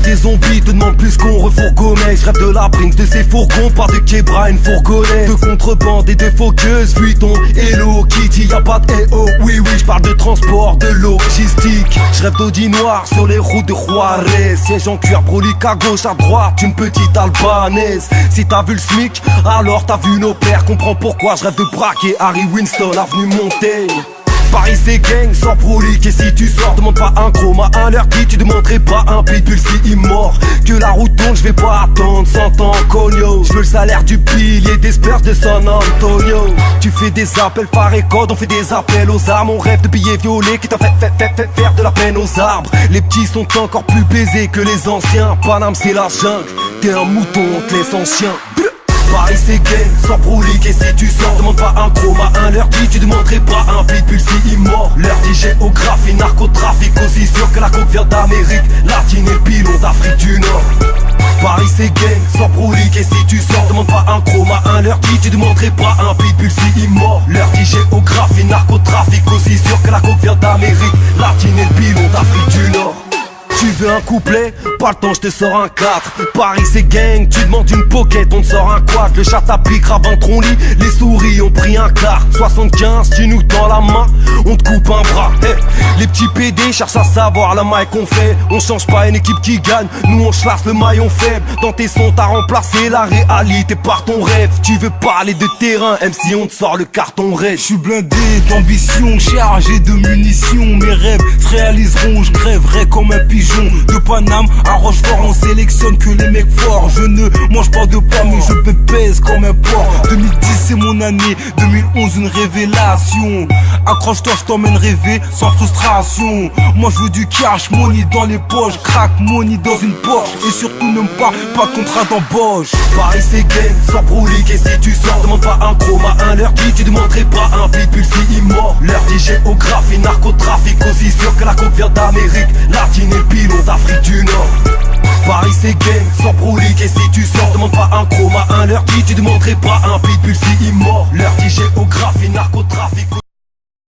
des zombies te demandent plus qu'on refourgonnait. Je rêve de la Brinks, de ces fourgons, pas de Kebra, une fourgonnette. De contrebande et de focus, Vuitton, Hello Kitty, y'a pas de EO. Oui, oui, j'parle de transport, de logistique. Je rêve d'Audi noir sur les routes de Juarez. Siège en cuir brolique à gauche, à droite, une petite albanaise. Si t'as vu le SMIC, alors t'as vu nos pères. Comprends pourquoi je rêve de braquer Harry Winston, avenue Montaigne. Paris c'est gang, sans prolique. Et si tu sors, demande pas un chrome à un leur qui tu demanderais pas un pitbull si immort. Que la route tourne, je vais pas attendre 100 ans cogno. Je veux le salaire du pilier des Spurs de San Antonio. Tu fais des appels par code, on fait des appels aux armes. On rêve de billets violets qui t'ont fait faire de la peine aux arbres. Les petits sont encore plus baisés que les anciens. Paname c'est la jungle, t'es un mouton, on te laisse en chien. Paris c'est gang, sans prolique. Et si tu sors, demande pas un chrome à un leur dit, tu demanderais pas un pitbull si immort. Leur dit géographie, narcotrafic, aussi sûr que la coke vient d'Amérique latine et le pilon d'Afrique du Nord. Paris c'est gang, sans prolique. Et si tu sors, demande pas un chrome à un leur dit, tu demanderais pas un pitbull si immort. Leur dit géographie, narcotrafic, aussi sûr que la coke vient d'Amérique latine et le pilon d'Afrique du Nord. Tu veux un couplet? Pas le temps, je te sors un 4. Paris c'est gang, tu demandes une pocket, on te sort un quad. Le chat t'applique, ventre on lit, les souris ont pris un quart. 75, tu nous tends la main, on te coupe un bras. Hey, les petits PD cherchent à savoir la maille qu'on fait. On change pas une équipe qui gagne, nous on chasse le maillon faible. Dans tes sons t'as remplacé la réalité par ton rêve. Tu veux parler de terrain, même si on te sort le carton raide. Je suis blindé d'ambition, chargé de munitions. Mes rêves se réaliseront, je crèverai comme un pigeon. De Paname à Rochefort, on sélectionne que les mecs forts. Je ne mange pas de porc, mais je me pèse comme un porc. 2010 c'est mon année, 2011 une révélation. Accroche-toi, je t'emmène rêver sans frustration. Moi je veux du cash money dans les poches, crack money dans une Porsche. Et surtout ne me parle pas de contrat d'embauche. Paris c'est gang, sans prolique. Et si tu sors, demande pas un chrome à un leur dit, tu demanderais pas un pitbull si immort. Leur dit géographie, narcotrafic, aussi sûr que la coke vient d'Amérique latine et le pilon d'Afrique du Nord. Paris c'est gang, sans prolique. Et si tu sors, demande pas un chrome à un leur dit, tu demanderais pas un pitbull si immort.